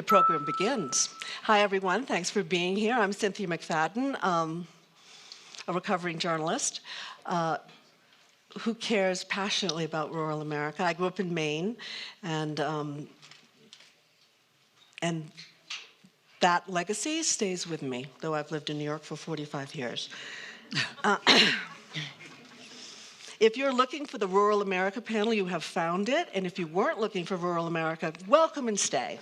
The program begins. Hi, everyone. Thanks for being here. I'm Cynthia McFadden, a recovering journalist who cares passionately about rural America. I grew up in Maine, and that legacy stays with me, though I've lived in New York for 45 years. If you're looking for the Rural America panel, you have found it. And if you weren't looking for Rural America, welcome and stay.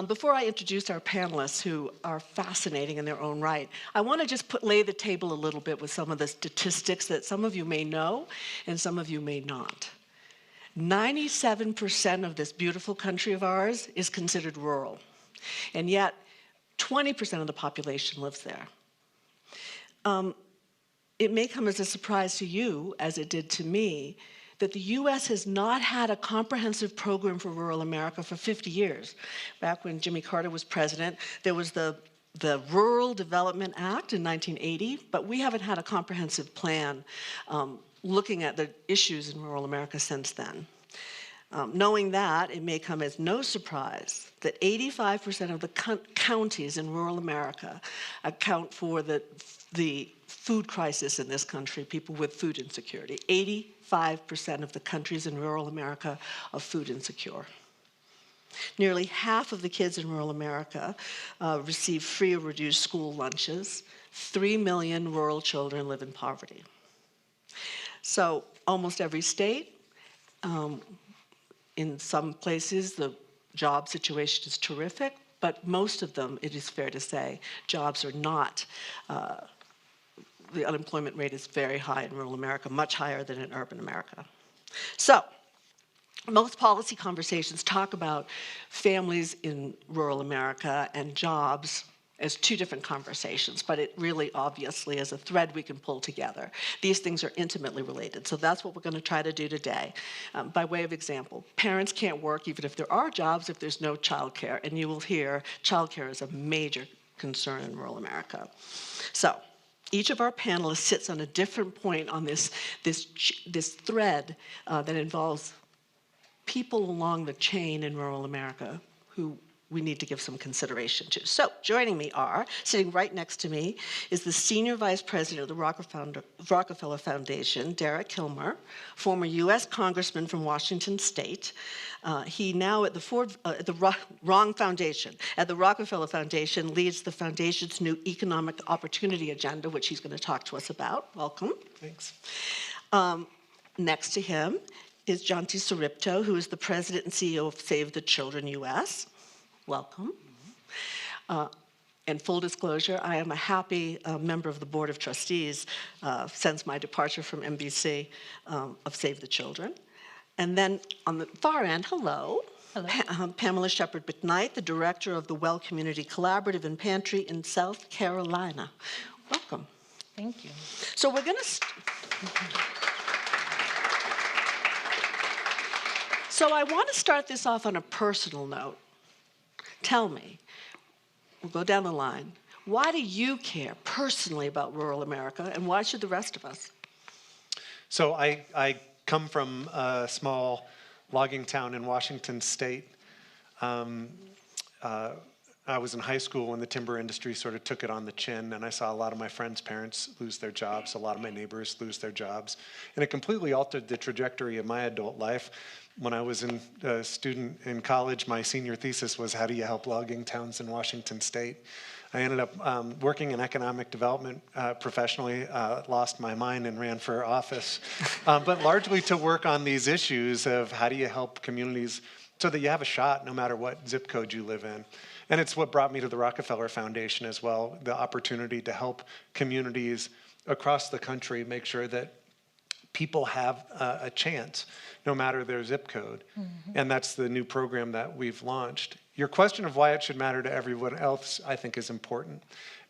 Before I introduce our panelists, who are fascinating in their own right, I want to just lay the table a little bit with some of the statistics that some of you may know and some of you may not. 97% of this beautiful country of ours is considered rural, and yet 20% of the population lives there. It may come as a surprise to you, as it did to me, that the U.S. has not had a comprehensive program for rural America for 50 years. Back when Jimmy Carter was president, there was the Rural Development Act in 1980, but we haven't had a comprehensive plan looking at the issues in rural America since then. Knowing that, it may come as no surprise that 85% of the counties in rural America account for the food crisis in this country, people with food insecurity. 85% of the countries in rural America are food insecure. Nearly half of the kids in rural America receive free or reduced school lunches. 3 million rural children live in poverty. So almost every state, in some places, the job situation is terrific, but most of them, it is fair to say, jobs are not. The unemployment rate is very high in rural America, much higher than in urban America. So, most policy conversations talk about families in rural America and jobs as two different conversations, but it really obviously is a thread we can pull together. These things are intimately related, so that's what we're going to try to do today. By way of example, parents can't work even if there are jobs if there's no childcare, and you will hear childcare is a major concern in rural America. So, each of our panelists sits on a different point on this thread that involves people along the chain in rural America who we need to give some consideration to. So, joining me are, sitting right next to me, is the Senior Vice President of the Rockefeller Foundation, Derek Kilmer, former U.S. Congressman from Washington State. He now at the wrong foundation. At the Rockefeller Foundation, leads the foundation's new economic opportunity agenda, which he's going to talk to us about. Welcome. Thanks. Next to him is Janti Suripto, who is the President and CEO of Save the Children U.S. Welcome. And full disclosure, I am a happy member of the Board of Trustees since my departure from NBC of Save the Children. And then on the far end, hello. Hello. Pamela Shepard-McKnight, the Director of the Well Community Collaborative and Pantry in South Carolina. Welcome. Thank you. So we're going to... So I want to start this off on a personal note. Tell me, we'll go down the line, why do you care personally about rural America, and why should the rest of us? So I come from a small logging town in Washington State. I was in high school when the timber industry sort of took it on the chin, and I saw a lot of my friends' parents lose their jobs, a lot of my neighbors lose their jobs, and it completely altered the trajectory of my adult life. When I was a student in college, my senior thesis was, how do you help logging towns in Washington State? I ended up working in economic development professionally, lost my mind and ran for office, but largely to work on these issues of how do you help communities so that you have a shot no matter what zip code you live in. And it's what brought me to the Rockefeller Foundation as well, the opportunity to help communities across the country make sure that people have a chance, no matter their zip code. Mm-hmm. And that's the new program that we've launched. Your question of why it should matter to everyone else, I think, is important.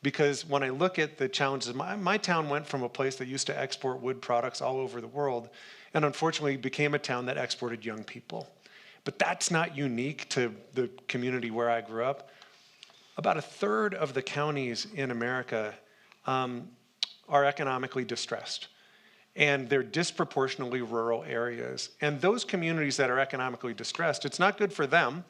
Because when I look at the challenges, my town went from a place that used to export wood products all over the world, and unfortunately became a town that exported young people. But that's not unique to the community where I grew up. About a third of the counties in America are economically distressed. And they're disproportionately rural areas. And those communities that are economically distressed, it's not good for them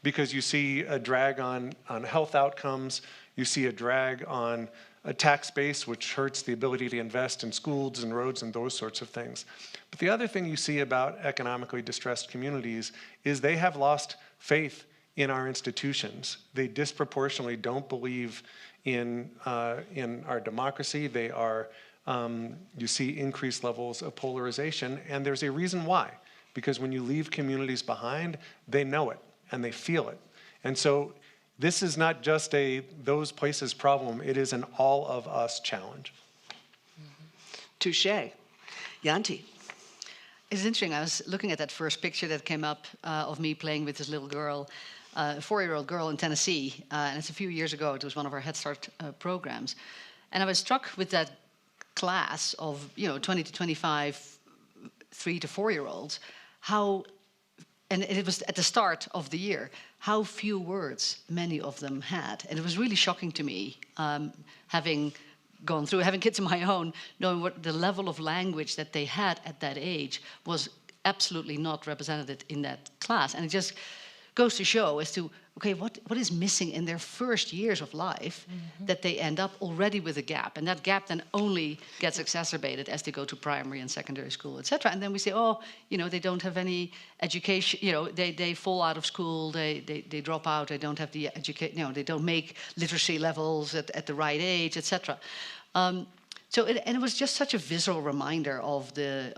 because you see a drag on health outcomes, you see a drag on a tax base, which hurts the ability to invest in schools and roads and those sorts of things. But the other thing you see about economically distressed communities is they have lost faith in our institutions. They disproportionately don't believe in our democracy. They are, you see increased levels of polarization, and there's a reason why. Because when you leave communities behind, they know it and they feel it. And so this is not just a those places problem, it is an all of us challenge. Touche. Yanti. It's interesting. I was looking at that first picture that came up of me playing with this little girl, a 4-year-old girl in Tennessee. And it's a few years ago. It was one of our Head Start programs. And I was struck with that class of 20 to 25, 3 to 4-year-olds, how, and it was at the start of the year, how few words many of them had. And it was really shocking to me, having gone through, having kids of my own, knowing what the level of language that they had at that age was absolutely not represented in that class. And it just goes to show as to, okay, what is missing in their first years of life that they end up already with a gap. And that gap then only gets exacerbated as they go to primary and secondary school, etc. And then we say, oh, they don't have any education, they fall out of school, they drop out, they don't have the education, they don't make literacy levels at the right age, etc. So it was just such a visceral reminder of the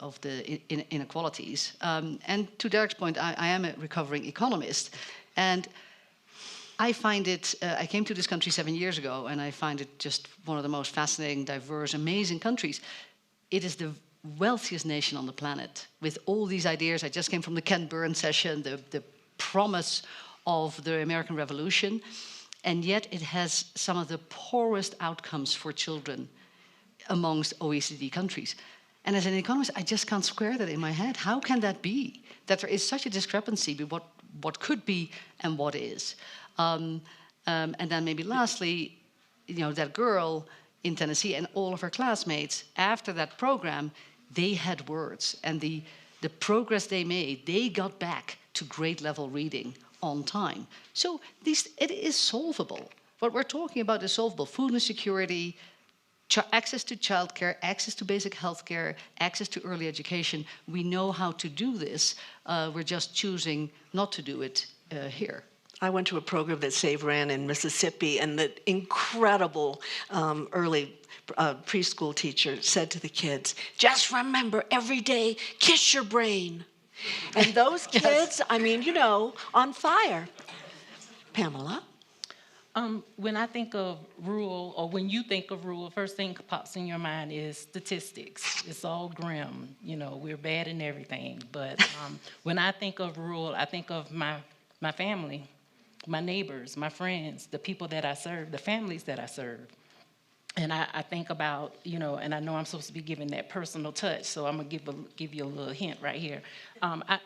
inequalities. And to Derek's point, I am a recovering economist, and I find it. I came to this country 7 years ago, and I find it just one of the most fascinating, diverse, amazing countries. It is the wealthiest nation on the planet, with all these ideas. I just came from the Ken Burns session, the promise of the American Revolution, and yet it has some of the poorest outcomes for children amongst OECD countries. And as an economist, I just can't square that in my head. How can that be? That there is such a discrepancy between what could be and what is. And then maybe lastly, that girl in Tennessee and all of her classmates, after that program, they had words. And the progress they made, they got back to grade level reading on time. So it is solvable. What we're talking about is solvable. Food insecurity, access to childcare, access to basic healthcare, access to early education. We know how to do this. We're just choosing not to do it here. I went to a program that SAVE ran in Mississippi, and the incredible early preschool teacher said to the kids, just remember every day, kiss your brain. And those kids, yes. On fire. Pamela? When I think of rural, or when you think of rural, first thing pops in your mind is statistics. It's all grim. We're bad in everything. But when I think of rural, I think of my family, my neighbors, my friends, the people that I serve, the families that I serve. And I think about, and I know I'm supposed to be giving that personal touch, so I'm going to give you a little hint right here.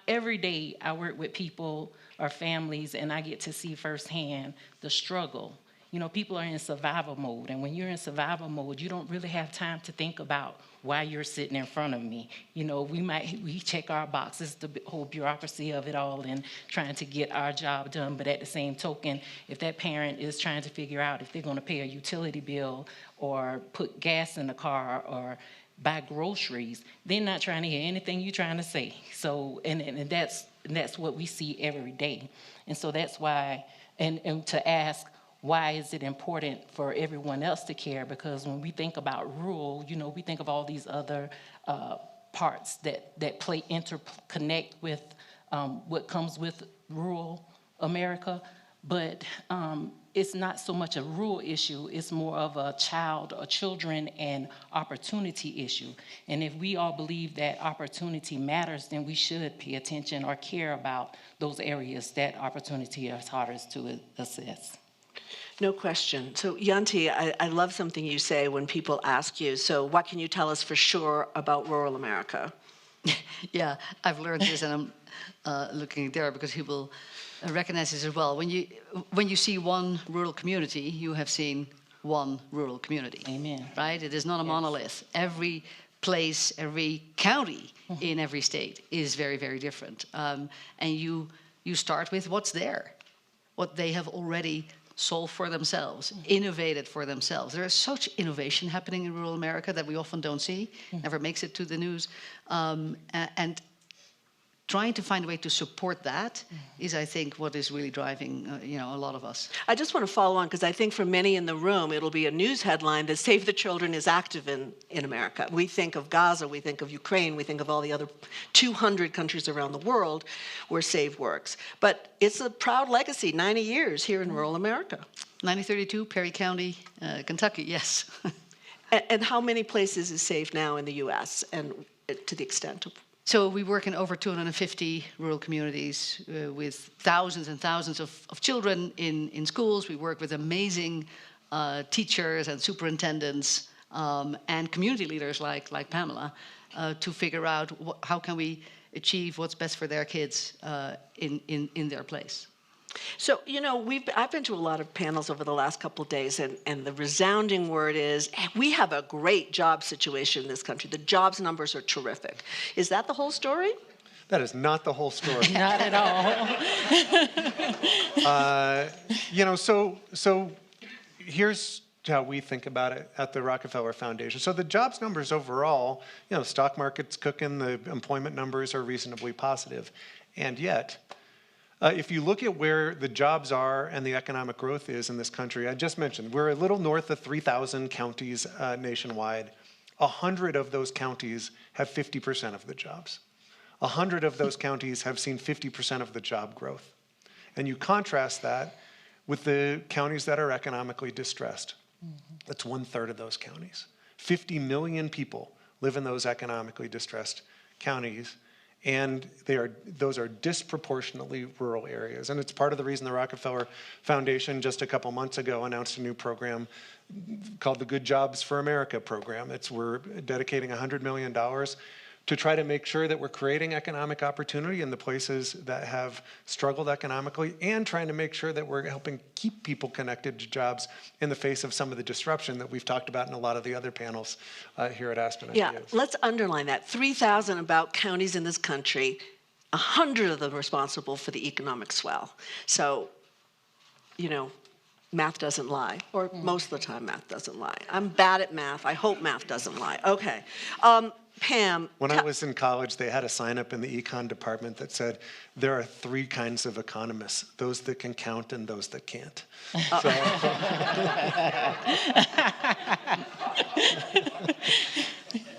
Every day I work with people or families, and I get to see firsthand the struggle. People are in survival mode, and when you're in survival mode, you don't really have time to think about why you're sitting in front of me. We check our boxes, the whole bureaucracy of it all, and trying to get our job done. But at the same token, if that parent is trying to figure out if they're going to pay a utility bill or put gas in the car or buy groceries, they're not trying to hear anything you're trying to say. So, and that's what we see every day. And so that's why, and to ask, why is it important for everyone else to care? Because when we think about rural, we think of all these other parts that interconnect with what comes with rural America. But it's not so much a rural issue, it's more of a children and opportunity issue. And if we all believe that opportunity matters, then we should pay attention or care about those areas that opportunity is hardest to assess. No question. So, Yanti, I love something you say when people ask you, so what can you tell us for sure about rural America? Yeah, I've learned this, and I'm looking there because he will recognize this as well. When you see one rural community, you have seen one rural community. Amen. Right? It is not a monolith. Every place, every county in every state is very, very different. And you start with what's there. what they have already solved for themselves, innovated for themselves. There is such innovation happening in rural America that we often don't see, never makes it to the news. And trying to find a way to support that is, I think, what is really driving a lot of us. I just want to follow on because I think for many in the room, it'll be a news headline that Save the Children is active in America. We think of Gaza, we think of Ukraine, we think of all the other 200 countries around the world where SAVE works. But it's a proud legacy, 90 years here in rural America. 1932, Perry County, Kentucky, yes. And how many places is SAVE now in the U.S. and to the extent of? So we work in over 250 rural communities with thousands and thousands of children in schools. We work with amazing teachers and superintendents and community leaders like Pamela to figure out how can we achieve what's best for their kids in their place. So, I've been to a lot of panels over the last couple of days, and the resounding word is, we have a great job situation in this country. The jobs numbers are terrific. Is that the whole story? That is not the whole story. Not at all. So here's how we think about it at the Rockefeller Foundation. So the jobs numbers overall, stock market's cooking, the employment numbers are reasonably positive. And yet, if you look at where the jobs are and the economic growth is in this country, I just mentioned, we're a little north of 3,000 counties nationwide. 100 of those counties have 50% of the jobs. 100 of those counties have seen 50% of the job growth. And you contrast that with the counties that are economically distressed. That's 1/3 of those counties. 50 million people live in those economically distressed counties, and those are disproportionately rural areas. And it's part of the reason the Rockefeller Foundation just a couple months ago announced a new program called the Good Jobs for America program. We're dedicating $100 million to try to make sure that we're creating economic opportunity in the places that have struggled economically, and trying to make sure that we're helping keep people connected to jobs in the face of some of the disruption that we've talked about in a lot of the other panels here at Aspen Ideas. Yeah, let's underline that. 3,000 about counties in this country, 100 of them responsible for the economic swell. So, math doesn't lie, or most of the time math doesn't lie. I'm bad at math. I hope math doesn't lie. Okay. Pam. When I was in college, they had a sign up in the econ department that said, there are 3 kinds of economists, those that can count and those that can't. So.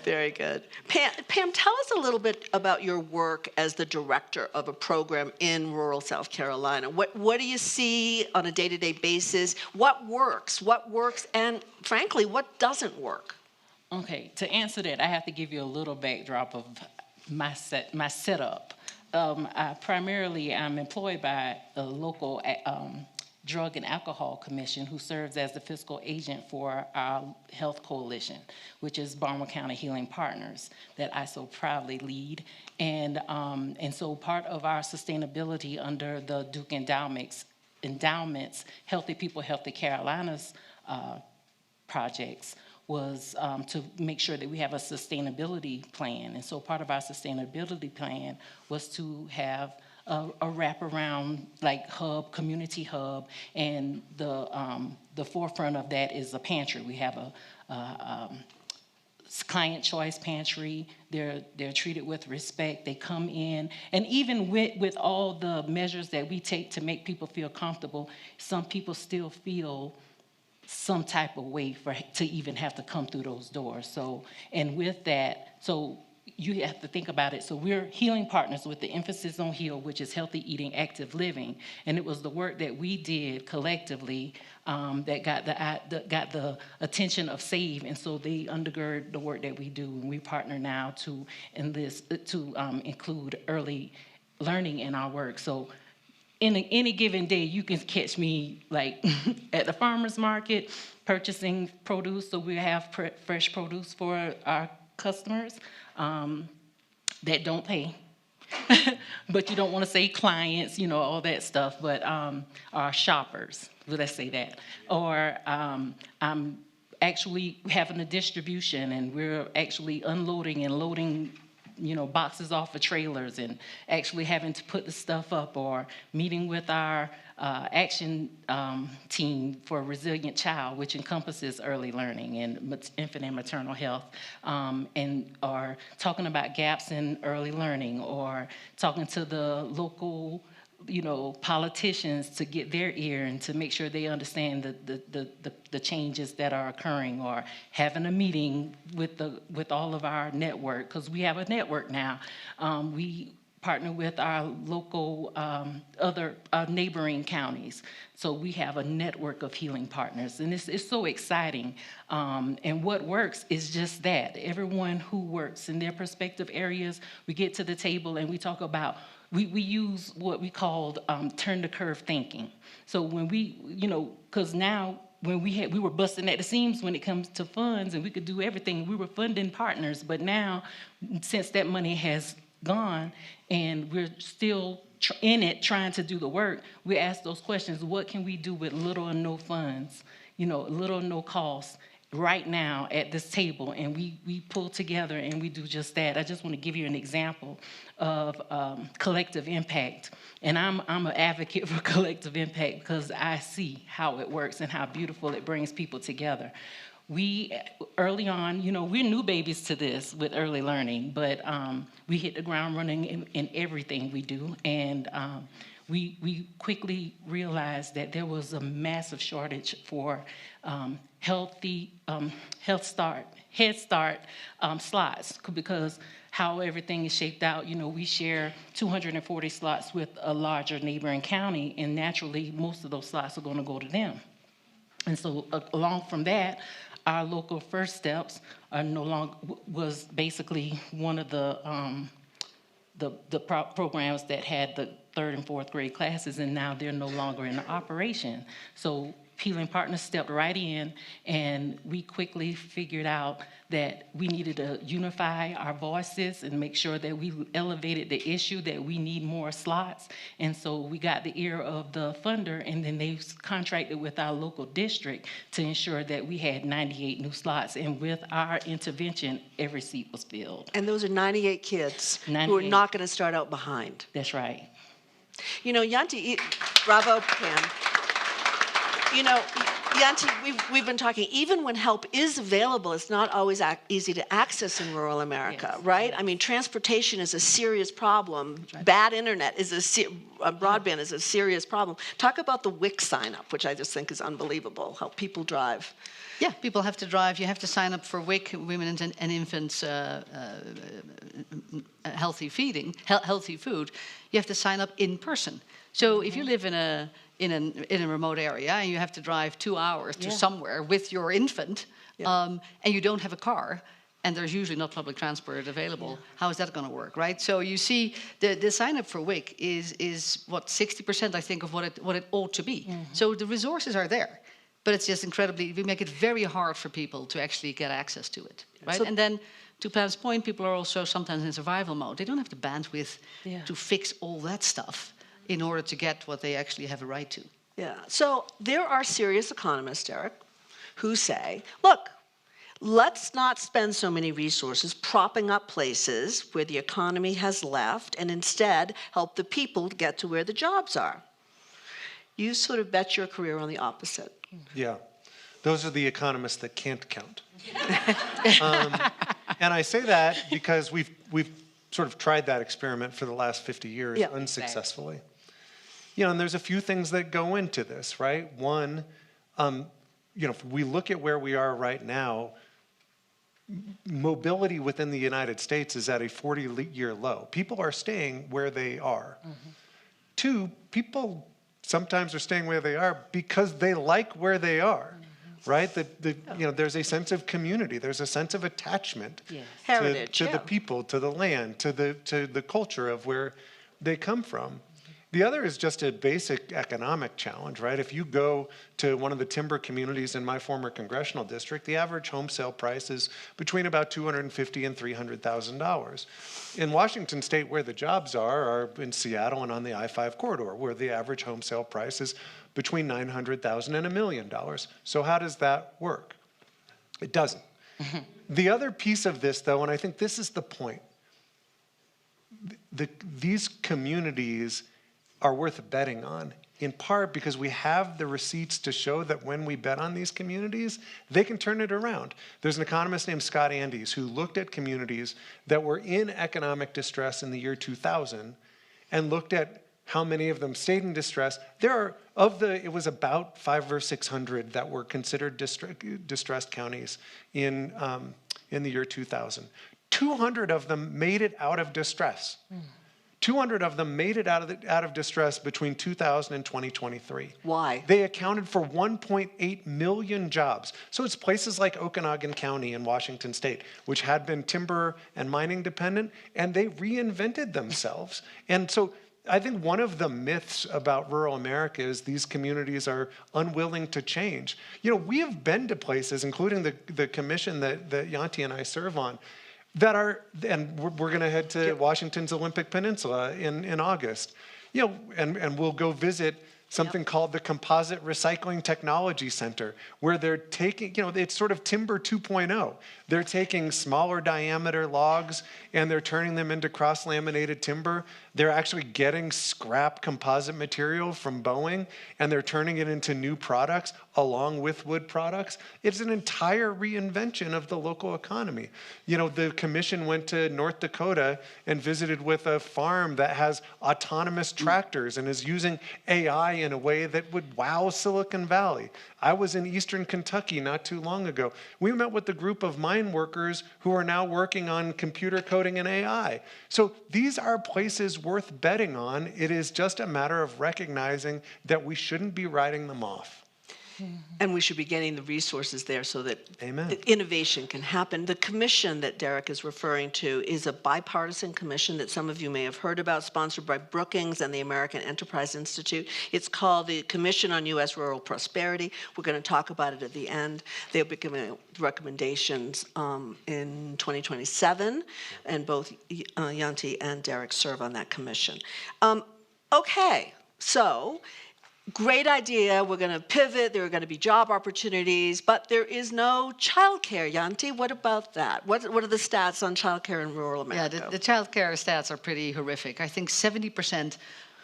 Very good. Pam, tell us a little bit about your work as the director of a program in rural South Carolina. What do you see on a day-to-day basis? What works, and frankly, what doesn't work? Okay, to answer that, I have to give you a little backdrop of my setup. I'm employed by a local Drug and Alcohol Commission who serves as the fiscal agent for our health coalition, which is Baltimore County Healing Partners, that I so proudly lead. And so part of our sustainability under the Duke Endowments Healthy People, Healthy Carolinas projects was to make sure that we have a sustainability plan. And so part of our sustainability plan was to have a wraparound community hub, and the forefront of that is a pantry. We have a client choice pantry. They're treated with respect. They come in, and even with all the measures that we take to make people feel comfortable, some people still feel some type of way to even have to come through those doors. So you have to think about it. So we're healing partners with the emphasis on HEAL, which is healthy eating, active living. And it was the work that we did collectively that got the attention of SAVE. And so they undergird the work that we do. And we partner now to include early learning in our work. So in any given day, you can catch me at the farmer's market purchasing produce. So we have fresh produce for our customers that don't pay. But you don't want to say clients, all that stuff, but our shoppers, let's say that. Or I'm actually having a distribution, and we're actually unloading and loading boxes off of trailers and actually having to put the stuff up, or meeting with our action team for a resilient child, which encompasses early learning and infant and maternal health, or talking about gaps in early learning, or talking to the local politicians to get their ear and to make sure they understand the changes that are occurring, or having a meeting with all of our network, because we have a network now. We partner with our local other neighboring counties. So we have a network of healing partners, and it's so exciting. And what works is just that. Everyone who works in their respective areas, we get to the table and we talk about, we use what we called turn the curve thinking. So when because now when we were busting at the seams when it comes to funds, and we could do everything. We were funding partners, but now since that money has gone and we're still in it trying to do the work, we ask those questions: what can we do with little or no funds, little or no cost right now at this table? And we pull together and we do just that. I just want to give you an example of collective impact. And I'm an advocate for collective impact because I see how it works and how beautiful it brings people together. We, early on, we're new babies to this with early learning, but we hit the ground running in everything we do. And we quickly realized that there was a massive shortage for Head Start slots, because how everything is shaped out, we share 240 slots with a larger neighboring county, and naturally, most of those slots are going to go to them. And so along from that, our local First Steps are no longer, was basically one of the programs that had the 3rd and 4th grade classes, and now they're no longer in operation. So Healing Partners stepped right in, and we quickly figured out that we needed to unify our voices and make sure that we elevated the issue that we need more slots. And so we got the ear of the funder, and then they contracted with our local district to ensure that we had 98 new slots. And with our intervention, every seat was filled. And those are 98 kids 98. who are not going to start out behind. That's right. Yanti, bravo, Pam. Yanti, we've been talking, even when help is available, it's not always easy to access in rural America, yes, right? Yes. I mean, transportation is a serious problem. Right. Bad internet is broadband is a serious problem. Talk about the WIC sign-up, which I just think is unbelievable, how people drive. Yeah, people have to drive. You have to sign up for WIC, Women and Infants Healthy Food. You have to sign up in person. So if you live in a remote area and you have to drive 2 hours to somewhere with your infant, and you don't have a car, and there's usually not public transport available, how is that going to work, right? So you see, the sign up for WIC is what, 60%, I think, of what it ought to be. Mm-hmm. So the resources are there, but it's just incredibly, we make it very hard for people to actually get access to it, right? So, and then, to Pam's point, people are also sometimes in survival mode. They don't have the bandwidth to fix all that stuff in order to get what they actually have a right to. Yeah, so there are serious economists, Eric, who say, look, let's not spend so many resources propping up places where the economy has left, and instead help the people get to where the jobs are. You sort of bet your career on the opposite. Yeah, those are the economists that can't count. And I say that because we've sort of tried that experiment for the last 50 years unsuccessfully. Exactly. And there's a few things that go into this, right? One, if we look at where we are right now, mobility within the United States is at a 40-year low. People are staying where they are. Mm-hmm. Two, people sometimes are staying where they are because they like where they are. Right? There's a sense of community. There's a sense of attachment to the people, to the land, to the culture of where they come from. The other is just a basic economic challenge, right? If you go to one of the timber communities in my former congressional district, the average home sale price is between about $250,000 and $300,000. In Washington State, where the jobs are in Seattle and on the I-5 corridor, where the average home sale price is between $900,000 and $1 million. So how does that work? It doesn't. The other piece of this, though, and I think this is the point, these communities are worth betting on, in part because we have the receipts to show that when we bet on these communities, they can turn it around. There's an economist named Scott Andes who looked at communities that were in economic distress in the year 2000 and looked at how many of them stayed in distress. It was about 500 or 600 that were considered distressed counties in the year 2000. 200 of them made it out of distress. 200 of them made it out of distress between 2000 and 2023. Why? They accounted for 1.8 million jobs. So it's places like Okanagan County in Washington State, which had been timber and mining dependent, and they reinvented themselves. And so I think one of the myths about rural America is these communities are unwilling to change. We have been to places, including the commission that Yanti and I serve on, that are, and we're going to head to Washington's Olympic Peninsula in August, and we'll go visit something called the Composite Recycling Technology Center, where they're taking, it's sort of Timber 2.0. They're taking smaller diameter logs and they're turning them into cross-laminated timber. They're actually getting scrap composite material from Boeing and they're turning it into new products along with wood products. It's an entire reinvention of the local economy. The commission went to North Dakota and visited with a farm that has autonomous tractors and is using AI in a way that would wow Silicon Valley. I was in Eastern Kentucky not too long ago. We met with a group of mine workers who are now working on computer coding and AI. So these are places worth betting on. It is just a matter of recognizing that we shouldn't be writing them off. And we should be getting the resources there so that Amen. the innovation can happen. The commission that Derek is referring to is a bipartisan commission that some of you may have heard about, sponsored by Brookings and the American Enterprise Institute. It's called the Commission on U.S. Rural Prosperity. We're going to talk about it at the end. They'll be giving recommendations in 2027, and both Yanti and Derek serve on that commission. Okay, so great idea. We're going to pivot. There are going to be job opportunities, but there is no childcare. Yanti, what about that? What are the stats on childcare in rural America? Yeah, the childcare stats are pretty horrific. I think 70%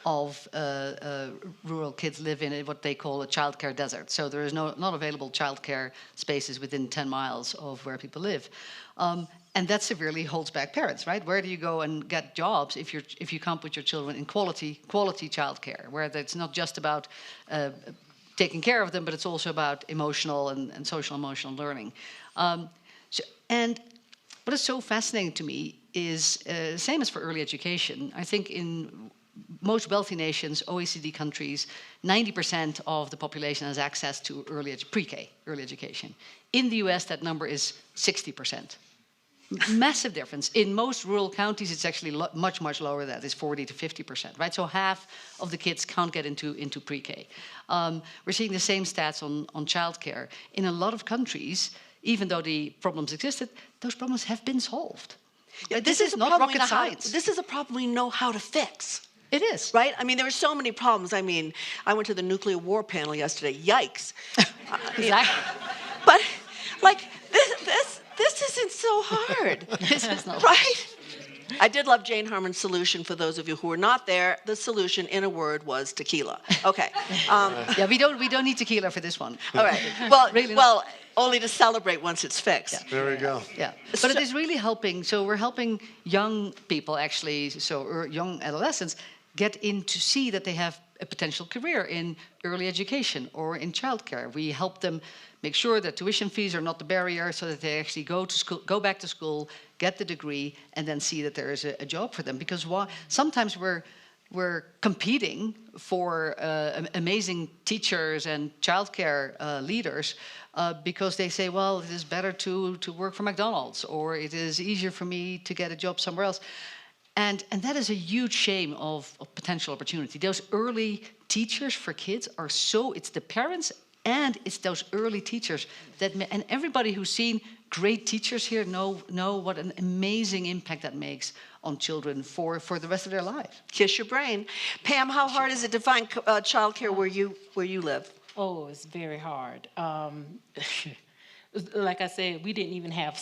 of rural kids live in what they call a childcare desert. So there is not available childcare spaces within 10 miles of where people live. And that severely holds back parents, right? Where do you go and get jobs if you can't put your children in quality childcare, where it's not just about taking care of them, but it's also about emotional and social emotional learning. And what is so fascinating to me is same as for early education. I think in most wealthy nations, OECD countries, 90% of the population has access to pre-K, early education. In the US, that number is 60%. Massive difference. In most rural counties, it's actually much, much lower than that. It's 40 to 50%, right? So half of the kids can't get into pre-K. We're seeing the same stats on childcare. In a lot of countries, even though the problems existed, those problems have been solved. Yeah, this is not rocket science. This is a problem we know how to fix. It is. Right? I mean, there are so many problems. I mean, I went to the nuclear war panel yesterday. Yikes. Exactly. But, like, this isn't so hard. This is not right? I did love Jane Harmon's solution. For those of you who were not there, the solution, in a word, was tequila. Okay. Yeah, we don't need tequila for this one. All right. Well, really only to celebrate once it's fixed. Yeah. There we go. Yeah, but it is really helping. So we're helping young people, actually, young adolescents, get in to see that they have a potential career in early education or in childcare. We help them make sure that tuition fees are not the barrier, so that they actually go back to school, get the degree, and then see that there is a job for them. Because sometimes we're competing for amazing teachers and childcare leaders because they say, well, it is better to work for McDonald's, or it is easier for me to get a job somewhere else. And that is a huge shame of potential opportunity. Those early teachers for kids are it's the parents and it's those early teachers and everybody who's seen great teachers here know what an amazing impact that makes on children for the rest of their life. Kiss your brain. Pam, how hard is it to find childcare where you live? Oh, it's very hard. like I said, we didn't even have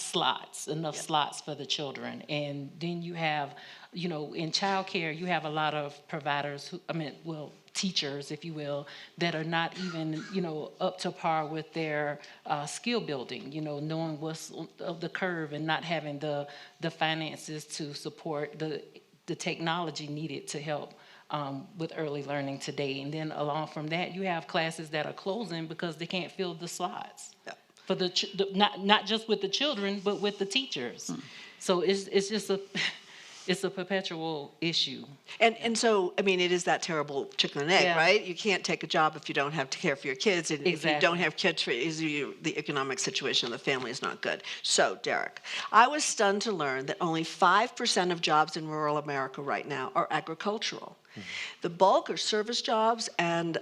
enough slots for the children. And then you have, in childcare, you have a lot of providers teachers, if you will, that are not even, up to par with their skill building, knowing what's of the curve and not having the finances to support the technology needed to help with early learning today. And then along from that, you have classes that are closing because they can't fill the slots. Yeah. For not just with the children, but with the teachers. So it's just it's a perpetual issue. And so, it is that terrible chicken and egg, right? You can't take a job if you don't have to care for your kids. And if you don't have kids, the economic situation of the family is not good. So, Derek, I was stunned to learn that only 5% of jobs in rural America right now are agricultural. The bulk are service jobs and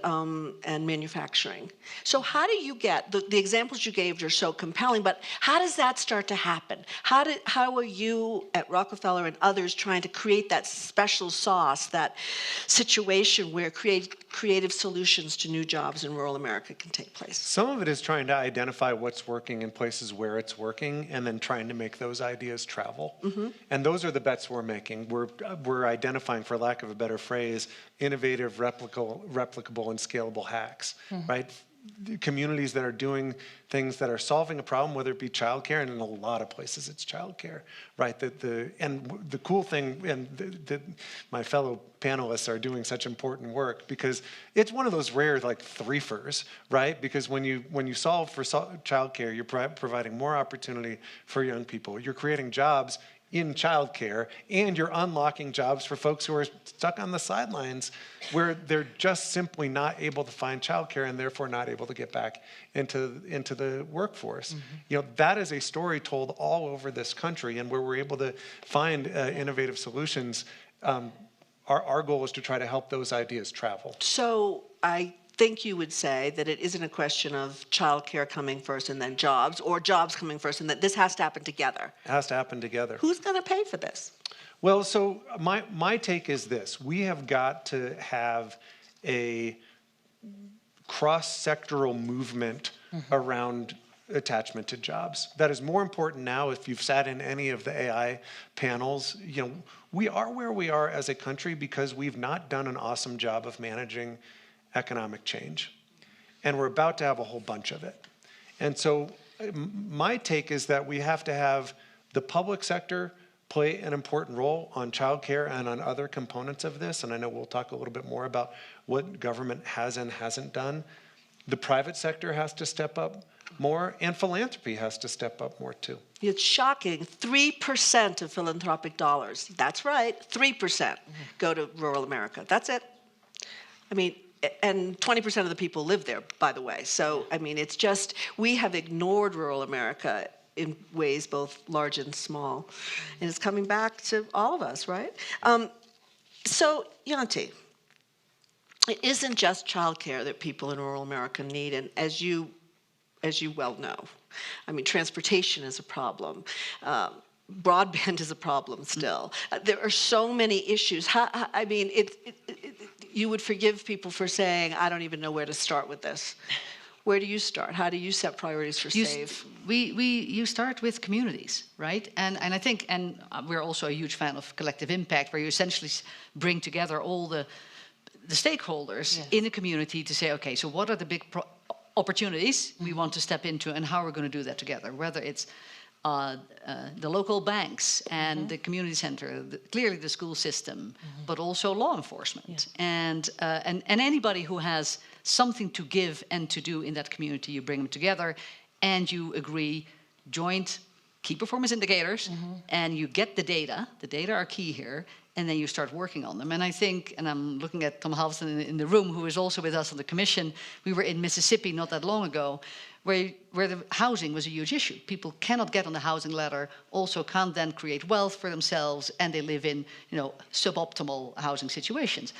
manufacturing. So how do you get, the examples you gave are so compelling, but how does that start to happen? How are you at Rockefeller and others trying to create that special sauce, that situation where creative solutions to new jobs in rural America can take place? Some of it is trying to identify what's working in places where it's working and then trying to make those ideas travel. And those are the bets we're making. We're identifying, for lack of a better phrase, innovative, replicable, and scalable hacks, right? The communities that are doing things that are solving a problem, whether it be childcare, and in a lot of places it's childcare, right? And the cool thing, and my fellow panelists are doing such important work because it's one of those rare threefers, right? Because when you solve for childcare, you're providing more opportunity for young people. You're creating jobs in childcare, and you're unlocking jobs for folks who are stuck on the sidelines where they're just simply not able to find childcare and therefore not able to get back into the workforce. That is a story told all over this country, and where we're able to find innovative solutions. Our goal is to try to help those ideas travel. So I think you would say that it isn't a question of childcare coming first and then jobs, or jobs coming first, and that this has to happen together. It has to happen together. Who's going to pay for this? Well, so my take is this. We have got to have a cross-sectoral movement around attachment to jobs. That is more important now. If you've sat in any of the AI panels, we are where we are as a country because we've not done an awesome job of managing economic change. And we're about to have a whole bunch of it. And so my take is that we have to have the public sector play an important role on childcare and on other components of this. And I know we'll talk a little bit more about what government has and hasn't done. The private sector has to step up more, and philanthropy has to step up more too. It's shocking. 3% of philanthropic dollars, that's right, 3% go to rural America. That's it. And 20% of the people live there, by the way. So, it's just, we have ignored rural America in ways both large and small. And it's coming back to all of us, right? So, Yanti, it isn't just childcare that people in rural America need. And as you well know, transportation is a problem. Broadband is a problem still. There are so many issues. You would forgive people for saying, I don't even know where to start with this. Where do you start? How do you set priorities for SAVE? You start with communities, right? And I think, and we're also a huge fan of collective impact, where you essentially bring together all the stakeholders in a community to say, okay, so what are the big opportunities we want to step into, and how we're going to do that together? Whether it's the local banks and the community center, clearly the school system, but also law enforcement. And anybody who has something to give and to do in that community, you bring them together and you agree joint key performance indicators, and you get the data. The data are key here, and then you start working on them. And I think, and I'm looking at Tom Halverson in the room, who is also with us on the commission. We were in Mississippi not that long ago, where the housing was a huge issue. People cannot get on the housing ladder, also can't then create wealth for themselves, and they live in suboptimal housing situations.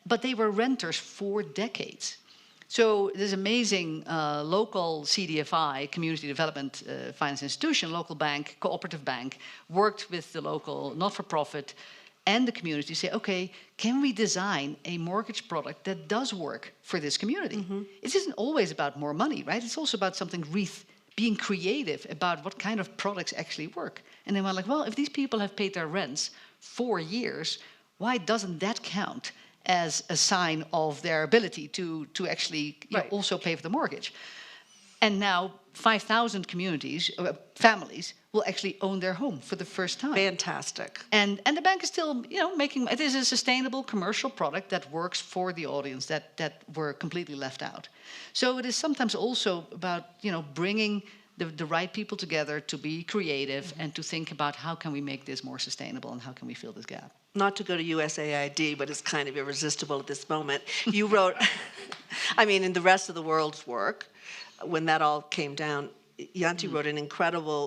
But they were renters for decades. So this amazing local CDFI, Community Development Finance Institution, local bank, cooperative bank, worked with the local not-for-profit and the community to say, okay, can we design a mortgage product that does work for this community? It isn't always about more money, right? It's also about something being creative about what kind of products actually work. And then we're like, well, if these people have paid their rents 4 years, why doesn't that count as a sign of their ability to actually also pay for the mortgage? And now 5,000 communities, families, will actually own their home for the first time. Fantastic. And the bank is still, making it is a sustainable commercial product that works for the audience that were completely left out. So it is sometimes also about, bringing the right people together to be creative and to think about how can we make this more sustainable and how can we fill this gap. Not to go to USAID, but it's kind of irresistible at this moment. You wrote, I mean, in the rest of the world's work, when that all came down, Yanti wrote an incredible,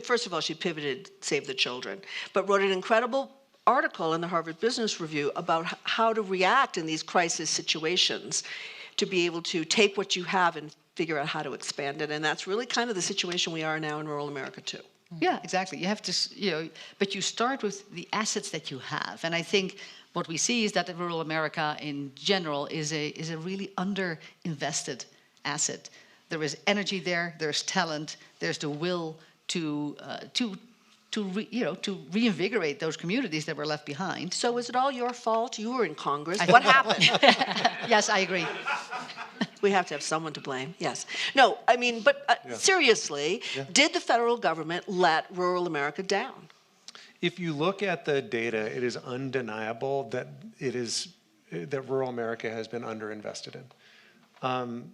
first of all, she pivoted Save the Children, but wrote an incredible article in the Harvard Business Review about how to react in these crisis situations, to be able to take what you have and figure out how to expand it. And that's really kind of the situation we are now in rural America too. Yeah, exactly. You have to, but you start with the assets that you have. And I think what we see is that rural America in general is a really underinvested asset. There is energy there, there's talent, there's the will to reinvigorate those communities that were left behind. So is it all your fault? You were in Congress. What happened? Yes, I agree. We have to have someone to blame, yes. No, I mean, but seriously, did the federal government let rural America down? If you look at the data, it is undeniable that that rural America has been underinvested in.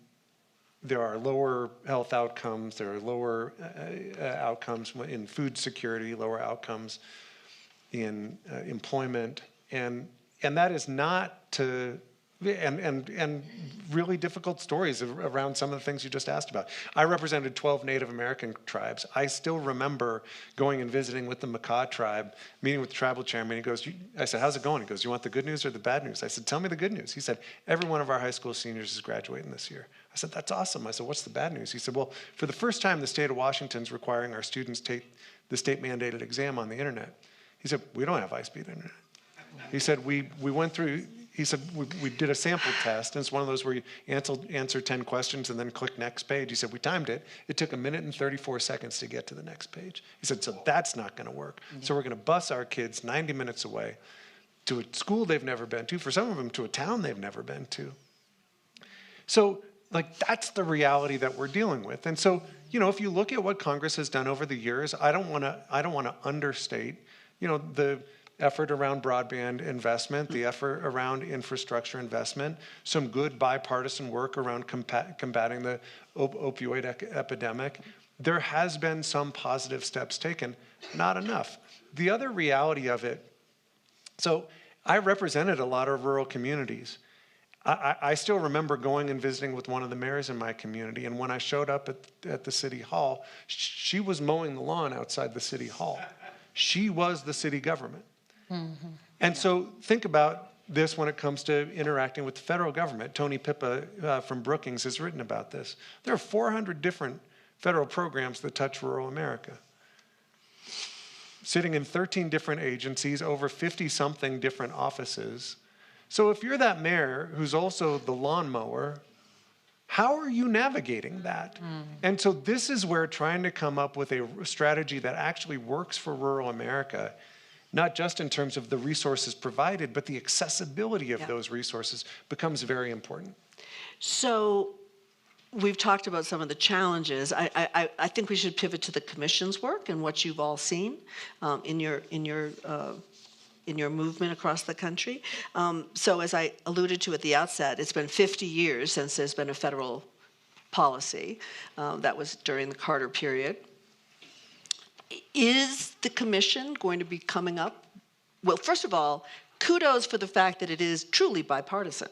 There are lower health outcomes, there are lower outcomes in food security, lower outcomes in employment, and that is not to, and really difficult stories around some of the things you just asked about. I represented 12 Native American tribes. I still remember going and visiting with the Makah tribe, meeting with the tribal chairman. He goes, I said, how's it going? He goes, you want the good news or the bad news? I said, tell me the good news. He said, every one of our high school seniors is graduating this year. I said, that's awesome. I said, what's the bad news? He said, well, for the first time, the state of Washington's requiring our students take the state-mandated exam on the internet. He said, we don't have high-speed internet. He said, we went through, he said, we did a sample test, and it's one of those where you answer 10 questions and then click next page. He said, we timed it. It took 1 minute and 34 seconds to get to the next page. He said, so that's not going to work. So we're going to bus our kids 90 minutes away to a school they've never been to, for some of them to a town they've never been to. So, that's the reality that we're dealing with. And so, if you look at what Congress has done over the years, I don't want to understate, the effort around broadband investment, the effort around infrastructure investment, some good bipartisan work around combating the opioid epidemic. There has been some positive steps taken, not enough. The other reality of it, so I represented a lot of rural communities. I still remember going and visiting with one of the mayors in my community, and when I showed up at the city hall, she was mowing the lawn outside the city hall. She was the city government. Mm-hmm. And so think about this when it comes to interacting with the federal government. Tony Pippa from Brookings has written about this. There are 400 different federal programs that touch rural America, sitting in 13 different agencies, over 50-something different offices. So if you're that mayor who's also the lawnmower, how are you navigating that? And so this is where trying to come up with a strategy that actually works for rural America, not just in terms of the resources provided, but the accessibility of those resources becomes very important. So we've talked about some of the challenges. I think we should pivot to the commission's work and what you've all seen in your movement across the country. So as I alluded to at the outset, it's been 50 years since there's been a federal policy. That was during the Carter period. Is the commission going to be coming up? Well, first of all, kudos for the fact that it is truly bipartisan.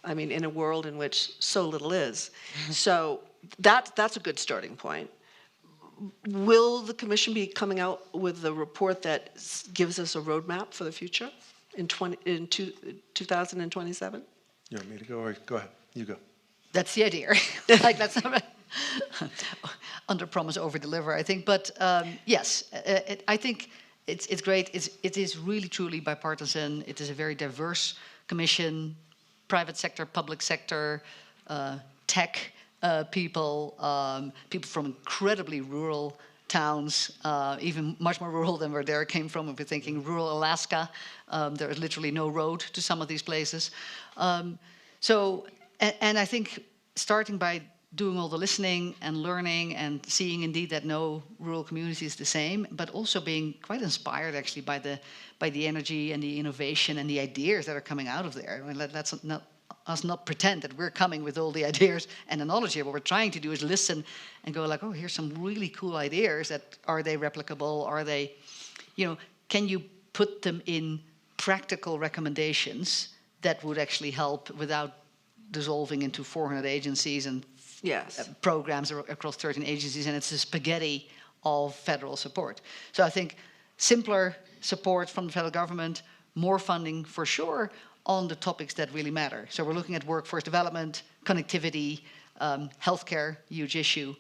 I mean, in a world in which so little is. So that's a good starting point. Will the commission be coming out with a report that gives us a roadmap for the future in 2027? You want me to go or go ahead? You go. That's the idea. Let's not under promise, over deliver, I think. But yes, I think it's great. It is really truly bipartisan. It is a very diverse commission, private sector, public sector, tech. people, people from incredibly rural towns, even much more rural than where Derek came from. If we're thinking rural Alaska, there is literally no road to some of these places. And I think starting by doing all the listening and learning and seeing indeed that no rural community is the same, but also being quite inspired actually by the energy and the innovation and the ideas that are coming out of there. I mean, let's not pretend that we're coming with all the ideas and the knowledge here. What we're trying to do is listen and go like, oh, here's some really cool ideas. That are they replicable? Are they, can you put them in practical recommendations that would actually help without dissolving into 400 agencies and programs across 13 agencies, and it's a spaghetti of federal support. So I think simpler support from the federal government, more funding for sure on the topics that really matter. So we're looking at workforce development, connectivity, healthcare, huge issue.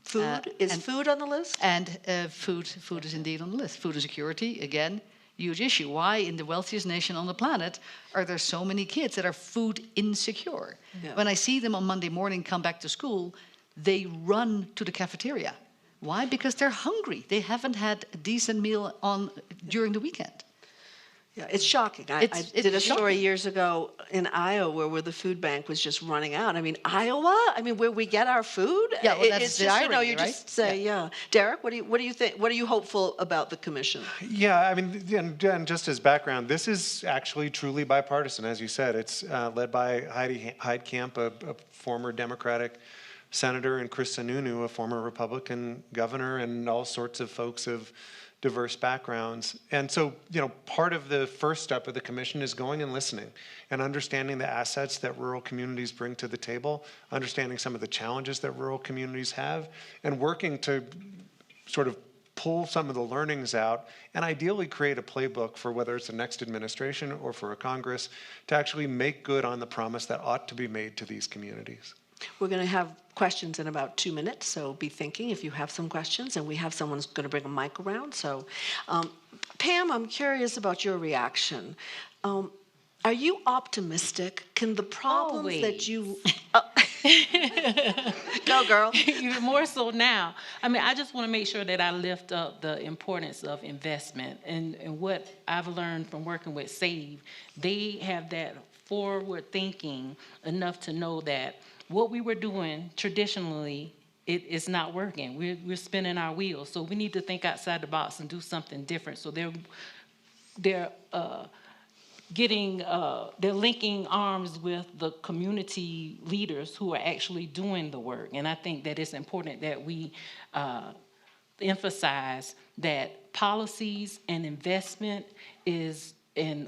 Food? Is food on the list? And food is indeed on the list. Food insecurity, again, huge issue. Why in the wealthiest nation on the planet are there so many kids that are food insecure? Yeah. When I see them on Monday morning come back to school, they run to the cafeteria. Why? Because they're hungry. They haven't had a decent meal during the weekend. Yeah, it's shocking. I did a story years ago in Iowa where the food bank was just running out. I mean, Iowa? I mean, where we get our food? Yeah, well, that's the irony, you right? just say, yeah. Derek, what do you think? What are you hopeful about the commission? Yeah, I mean, and just as background, this is actually truly bipartisan, as you said. It's led by Heidi Heitkamp, a former Democratic senator, and Chris Sununu, a former Republican governor, and all sorts of folks of diverse backgrounds. And so, part of the first step of the commission is going and listening and understanding the assets that rural communities bring to the table, understanding some of the challenges that rural communities have, and working to sort of pull some of the learnings out and ideally create a playbook for whether it's the next administration or for a Congress to actually make good on the promise that ought to be made to these communities. We're going to have questions in about 2 minutes, so be thinking if you have some questions, and we have someone who's going to bring a mic around. So, Pam, I'm curious about your reaction. Are you optimistic? Can the problems that you... Go, girl. Even more so now. I mean, I just want to make sure that I lift up the importance of investment. And what I've learned from working with SAVE, they have that forward thinking enough to know that what we were doing traditionally, it's not working. We're spinning our wheels. So we need to think outside the box and do something different. So they're linking arms with the community leaders who are actually doing the work. And I think that it's important that we emphasize that policies and investment is going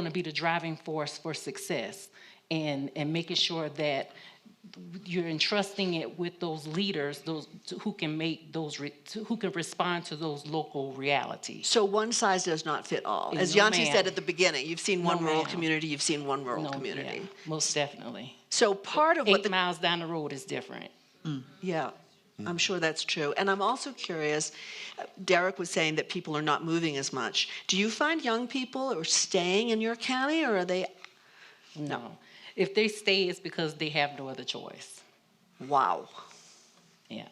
to be the driving force for success. And making sure that you're entrusting it with those leaders, who can respond to those local realities. So one size does not fit all. As Yanti said at the beginning, you've seen one rural community, you've seen one rural community. Yeah, most definitely. So part of 8 miles down the road is different. Yeah. I'm sure that's true. And I'm also curious, Derek was saying that people are not moving as much. Do you find young people are staying in your county, or are they... No. If they stay, it's because they have no other choice. Wow. Yeah.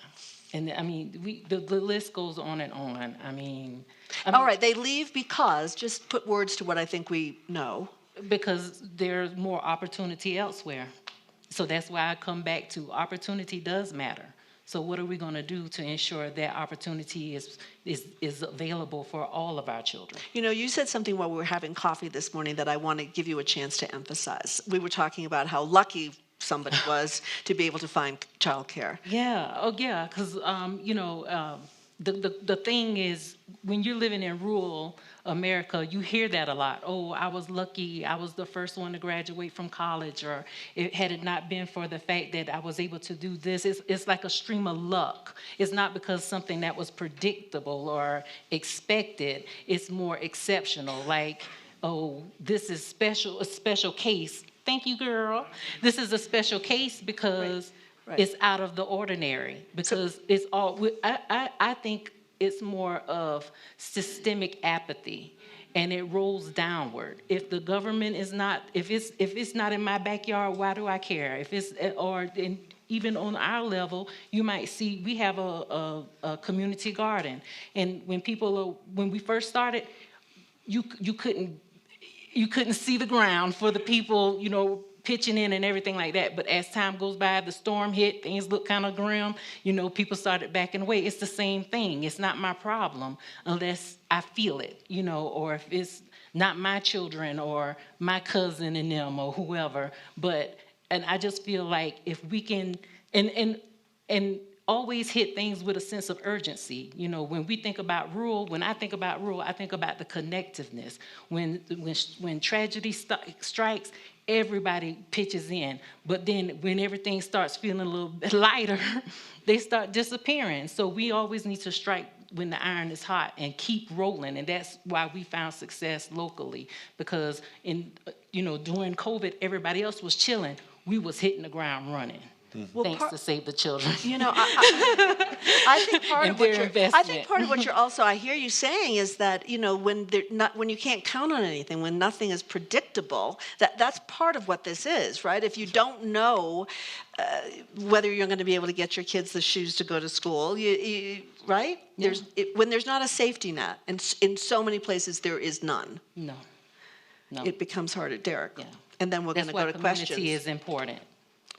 And I mean, the list goes on and on. I mean... All right, they leave because, just put words to what I think we know. Because there's more opportunity elsewhere. So that's why I come back to opportunity does matter. So what are we going to do to ensure that opportunity is available for all of our children? You said something while we were having coffee this morning that I want to give you a chance to emphasize. We were talking about how lucky somebody was to be able to find childcare. Yeah. Oh, yeah. Because, the thing is, when you're living in rural America, you hear that a lot. Oh, I was lucky. I was the first one to graduate from college. Or had it not been for the fact that I was able to do this, it's like a stream of luck. It's not because something that was predictable or expected. It's more exceptional. Like, oh, this is a special case. Thank you, girl. This is a special case because... Right. It's out of the ordinary, because it's all. I think it's more of systemic apathy, and it rolls downward. If the government is not, if it's not in my backyard, why do I care? If it's, or in, even on our level, you might see we have a community garden, and when we first started, you couldn't see the ground for the people, pitching in and everything like that. But as time goes by, the storm hit, things look kind of grim, people started backing away. It's the same thing. It's not my problem unless I feel it, or if it's not my children or my cousin and them or whoever. And I just feel like if we can, and always hit things with a sense of urgency. When we think about rural, when I think about rural, I think about the connectiveness. When tragedy strikes, everybody pitches in. But then when everything starts feeling a little bit lighter, they start disappearing. So we always need to strike when the iron is hot and keep rolling. And that's why we found success locally, because during COVID, everybody else was chilling. We was hitting the ground running. Well, thanks to Save the Children. I think part And of what their you're. I investment. think part of what you're also. I hear you saying is that when you can't count on anything, when nothing is predictable, that's part of what this is, right? If you don't know whether you're going to be able to get your kids the shoes to go to school, right? Yeah. When there's not a safety net, and in so many places there is none. No. It becomes harder, Derek. Yeah. And then we're going to go to questions. That's why community is important.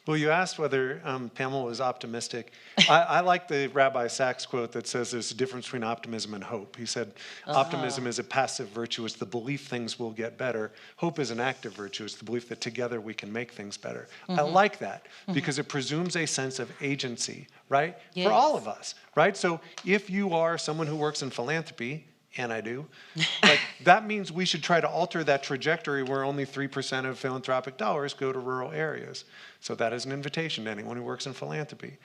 Well, you asked whether Pamela was optimistic. I like the Rabbi Sachs quote that says there's a difference between optimism and hope. He said, optimism is a passive virtue. It's the belief things will get better. Hope is an active virtue. It's the belief that together we can make things better. I like that because it presumes a sense of agency, right? Yes. For all of us, right? So if you are someone who works in philanthropy, and I do, that means we should try to alter that trajectory where only 3% of philanthropic dollars go to rural areas. So that is an invitation to anyone who works in philanthropy.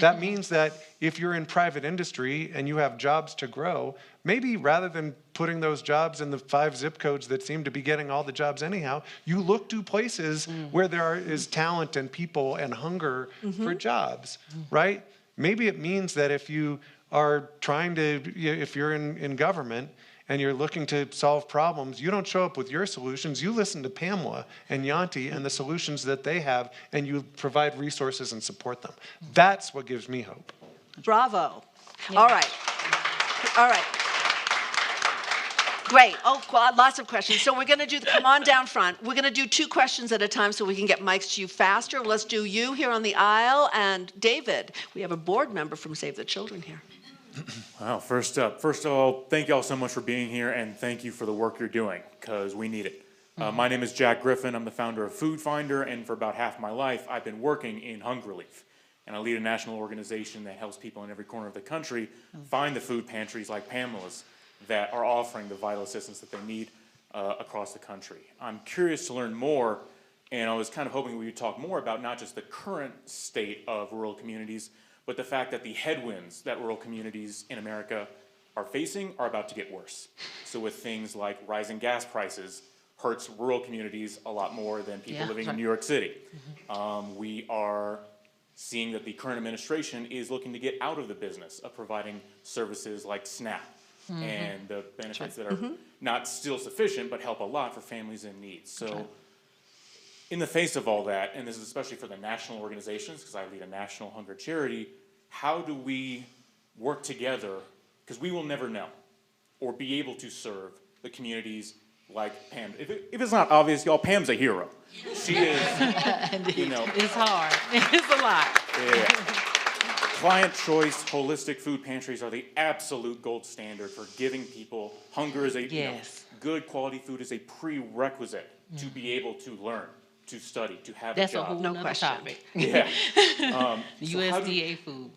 That means that if you're in private industry and you have jobs to grow, maybe rather than putting those jobs in the 5 zip codes that seem to be getting all the jobs anyhow, you look to places where there is talent and people and hunger for jobs, right? Maybe it means that if you are if you're in government and you're looking to solve problems, you don't show up with your solutions. You listen to Pamela and Yanti and the solutions that they have, and you provide resources and support them. That's what gives me hope. Bravo. Yeah. All right. Great. Oh, lots of questions. So we're going to come on down front. We're going to do 2 questions at a time so we can get mics to you faster. Let's do you here on the aisle, and David. We have a board member from Save the Children here. Wow, first of all, thank you all so much for being here, and thank you for the work you're doing, because we need it. My name is Jack Griffin. I'm the founder of Food Finder, and for about half my life, I've been working in hunger relief. And I lead a national organization that helps people in every corner of the country find the food pantries like Pamela's that are offering the vital assistance that they need across the country. I'm curious to learn more, and I was kind of hoping we would talk more about not just the current state of rural communities, but the fact that the headwinds that rural communities in America are facing are about to get worse. So with things like rising gas prices hurts rural communities a lot more than people living in New York City. We are seeing that the current administration is looking to get out of the business of providing services like SNAP and the benefits that are not still sufficient but help a lot for families in need. So in the face of all that, and this is especially for the national organizations, because I lead a national hunger charity, how do we work together, because we will never know or be able to serve the communities like Pam. If it's not obvious, y'all, Pam's a hero. She is, It's hard. It's a lot. Yeah. Client choice, holistic food pantries are the absolute gold standard for giving people hunger is good quality food is a prerequisite to be able to learn, to study, to have That's a job. a whole nother topic. Yeah. USDA food.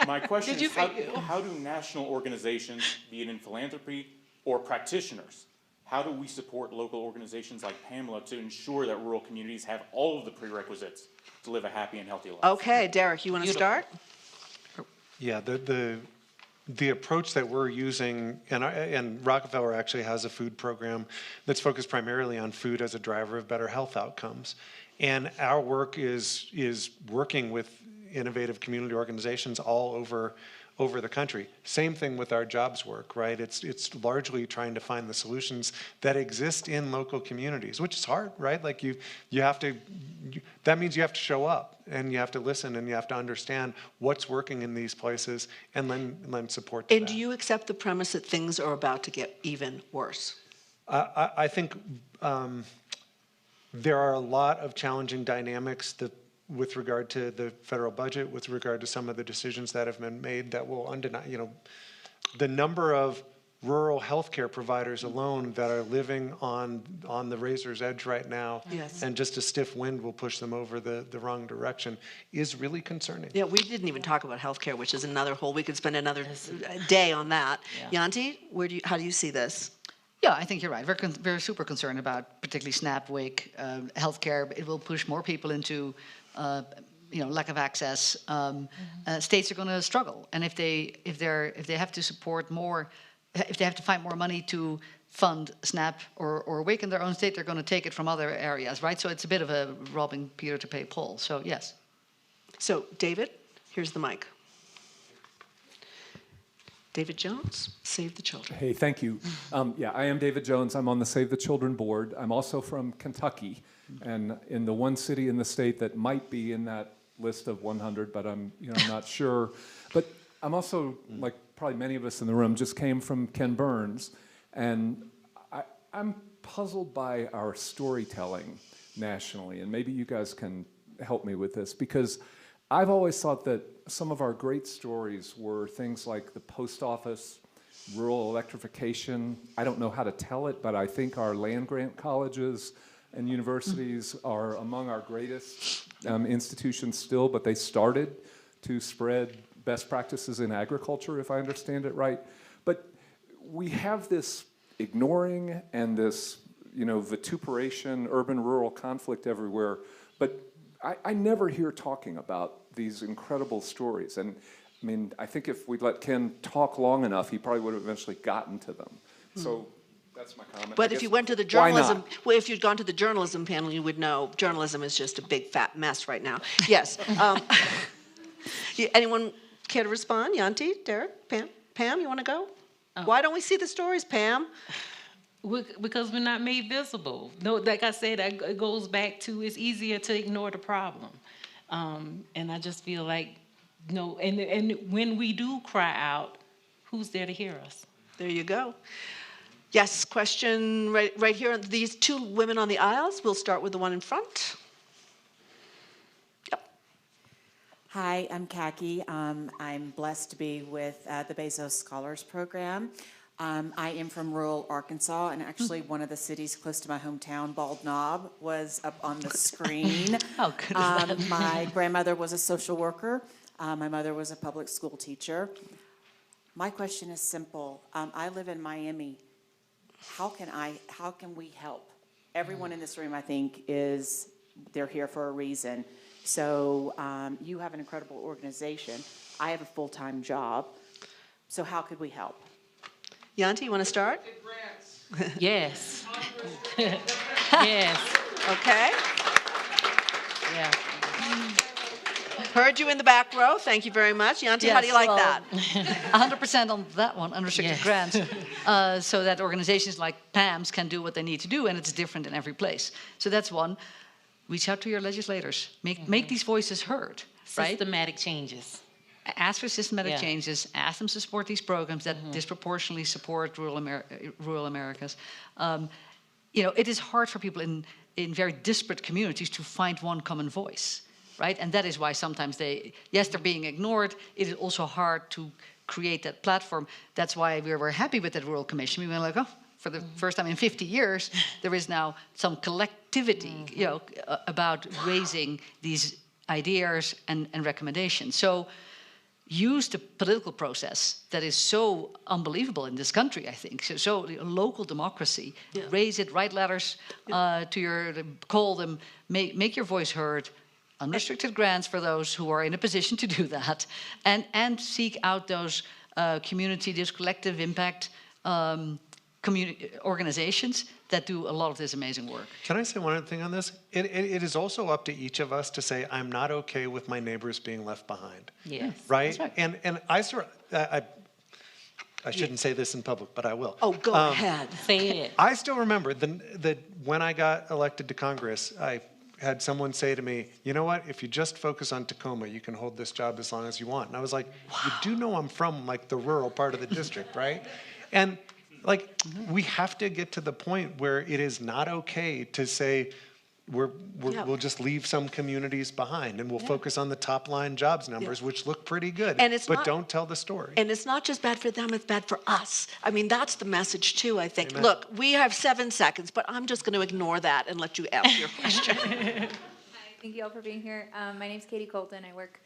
My question Did you is, say how do national organizations, be it in philanthropy or practitioners, how do we support local organizations like Pamela to ensure that rural communities have all of the prerequisites to live a happy and healthy life? Okay, Derek, you want to start? Yeah, the approach that we're using, and Rockefeller actually has a food program that's focused primarily on food as a driver of better health outcomes. And our work is working with innovative community organizations all over over the country. Same thing with our jobs work, right? It's largely trying to find the solutions that exist in local communities, which is hard, right? Like you have to, that means you have to show up and you have to listen and you have to understand what's working in these places and lend support to And that. do you accept the premise that things are about to get even worse? I think there are a lot of challenging dynamics that, with regard to the federal budget, with regard to some of the decisions that have been made that will the number of rural healthcare providers alone that are living on the razor's edge right now, Yes. and just a stiff wind will push them over the wrong direction, is really concerning. Yeah, we didn't even talk about healthcare, which is another whole, we could spend another day on that. Yeah. Yanti, how do you see this? Yeah, I think you're right. We're super concerned about particularly SNAP, WIC, healthcare. It will push more people into lack of access. States are going to struggle, and if they have to support more, if they have to find more money to fund SNAP or WIC in their own state, they're going to take it from other areas, right? So it's a bit of a robbing Peter to pay Paul. So yes. So David, here's the mic. David Jones, Save the Children. Hey, thank you. I am David Jones. I'm on the Save the Children board. I'm also from Kentucky, and in the one city in the state that might be in that list of 100, but I'm not sure. But I'm also, like probably many of us in the room, just came from Ken Burns, and I'm puzzled by our storytelling nationally, and maybe you guys can help me with this, because I've always thought that some of our great stories were things like the post office, rural electrification. I don't know how to tell it, but I think our land-grant colleges and universities are among our greatest institutions still, but they started to spread best practices in agriculture, if I understand it right. But we have this ignoring and this, vituperation, urban-rural conflict everywhere, but I never hear talking about these incredible stories. And I mean, I think if we'd let Ken talk long enough, he probably would have eventually gotten to them. So that's my comment. But if you went to the journalism, well, if you'd gone to the journalism panel, you would know journalism is just a big fat mess right now. Yes. Anyone care to respond? Yanti, Derek, Pam? Pam, you want to go? Why don't we see the stories, Pam? Because we're not made visible. No, like I said, it goes back to it's easier to ignore the problem. And I just feel like, and when we do cry out, who's there to hear us? There you go. Yes, question right here. These two women on the aisles. We'll start with the one in front. Yep. Hi, I'm Kaki. I'm blessed to be with the Bezos Scholars Program. I am from rural Arkansas, and actually one of the cities close to my hometown, Bald Knob, was up on the screen. How good is that? My grandmother was a social worker. My mother was a public school teacher. My question is simple. I live in Miami. How can we help? Everyone in this room, I think, they're here for a reason. So you have an incredible organization. I have a full-time job. So how could we help? Yanti, you want to start? Yes. Yes. Okay. Yeah. Heard you in the back row. Thank you very much. Yanti, how do you like that? 100% on that one, unrestricted Yes. grants, so that organizations like PAMS can do what they need to do, and it's different in every place. So that's one. Reach out to your legislators. Make these voices heard, right? Systematic changes. Ask for systematic Yeah. changes. Ask them to support these programs that disproportionately support rural Americas. It is hard for people in very disparate communities to find one common voice, right? And that is why sometimes they're being ignored. It is also hard to create that platform. That's why we were happy with that Rural Commission. We were like, for the first time in 50 years, there is now some collectivity, about raising these ideas and recommendations. So use the political process that is so unbelievable in this country, I think. So local democracy, raise it, write letters call them, make your voice heard, unrestricted grants for those who are in a position to do that, and seek out those those collective impact organizations that do a lot of this amazing work. Can I say one other thing on this? It is also up to each of us to say, I'm not okay with my neighbors being left behind. Yes. Right? That's right. And I shouldn't say this in public, but I will. Oh, go ahead. Say it. I still remember that when I got elected to Congress, I had someone say to me, you know what, if you just focus on Tacoma, you can hold this job as long as you want. And I was like, you do know I'm from like the rural part of the district, right? And like, we have to get to the point where it is not okay to say, we'll just leave some communities behind and we'll focus on the top line jobs numbers, which look pretty good, And it's but not- don't tell the story. And it's not just bad for them, it's bad for us. I mean, that's the message too, I think. Amen. Look, we have 7 seconds, but I'm just going to ignore that and let you answer your question. Hi, thank you all for being here. My name's Katie Colton. I work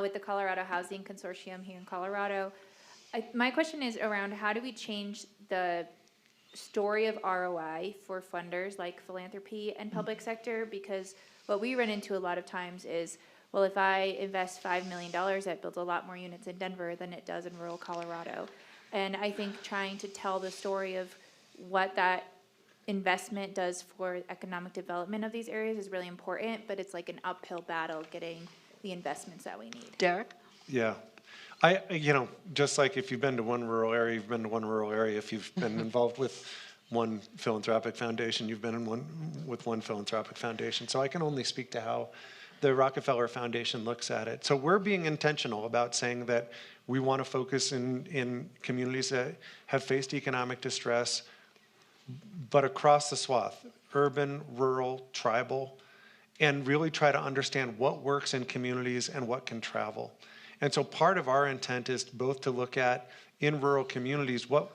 with the Colorado Housing Consortium here in Colorado. My question is around how do we change the story of ROI for funders like philanthropy and public sector? Because what we run into a lot of times is, well, if I invest $5 million, that builds a lot more units in Denver than it does in rural Colorado. And I think trying to tell the story of what that investment does for economic development of these areas is really important, but it's like an uphill battle getting the investments that we need. Derek? Yeah. Just like if you've been to one rural area, you've been to one rural area. If you've been involved with one philanthropic foundation, you've been in with one philanthropic foundation. So I can only speak to how the Rockefeller Foundation looks at it. So we're being intentional about saying that we want to focus in communities that have faced economic distress, but across the swath, urban, rural, tribal, and really try to understand what works in communities and what can travel. And so part of our intent is both to look at in rural communities, what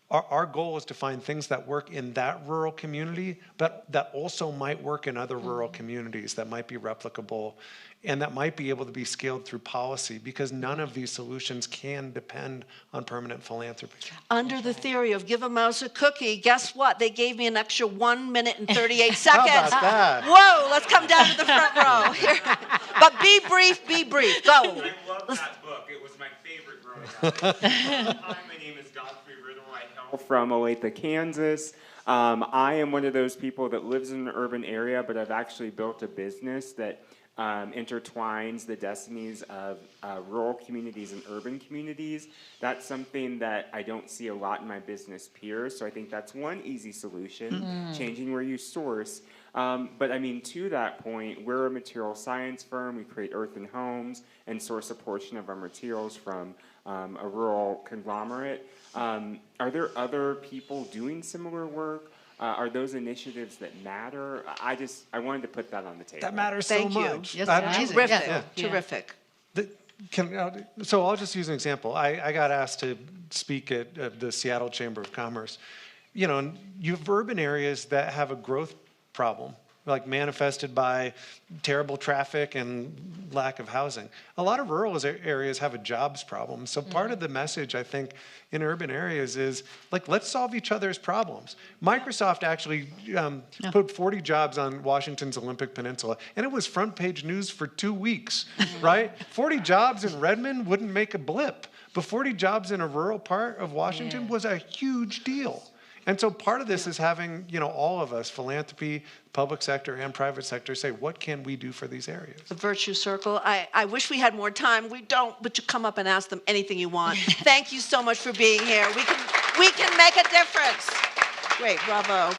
our goal is to find things that work in that rural community, but that also might work in other rural communities that might be replicable and that might be able to be scaled through policy, because none of these solutions can depend on permanent philanthropy. Under the theory of give a mouse a cookie, guess what? They gave me an extra 1 minute and 38 seconds. How about that? Whoa, let's come down to the front row. Here. But be brief, Go. I love that book. It was my favorite growing up. Hi, my name is Godfrey Riddle. I hail from Olathe, Kansas. I am one of those people that lives in an urban area, but I've actually built a business that intertwines the destinies of rural communities and urban communities. That's something that I don't see a lot in my business peers, so I think that's one easy solution, changing where you source. But I mean, to that point, we're a material science firm. We create earthen homes and source a portion of our materials from a rural conglomerate. Are there other people doing similar work? Are those initiatives that matter? I wanted to put that on the table. That matters Thank so you. much. Yes, I- amazing. Terrific. So I'll just use an example. I got asked to speak at the Seattle Chamber of Commerce. You have urban areas that have a growth problem, like manifested by terrible traffic and lack of housing. A lot of rural areas have a jobs problem. So part of the message, I think, in urban areas is, like, let's solve each other's problems. Microsoft actually put 40 jobs on Washington's Olympic Peninsula, and it was front page news for 2 weeks, right? 40 jobs in Redmond wouldn't make a blip, but 40 jobs in a rural part of Washington was a huge deal. And so part of this is having, all of us, philanthropy, public sector, and private sector, say, what can we do for these areas? The virtue circle. I wish we had more time. We don't, but you come up and ask them anything you want. Thank you so much for being here. We can make a difference. Great, bravo.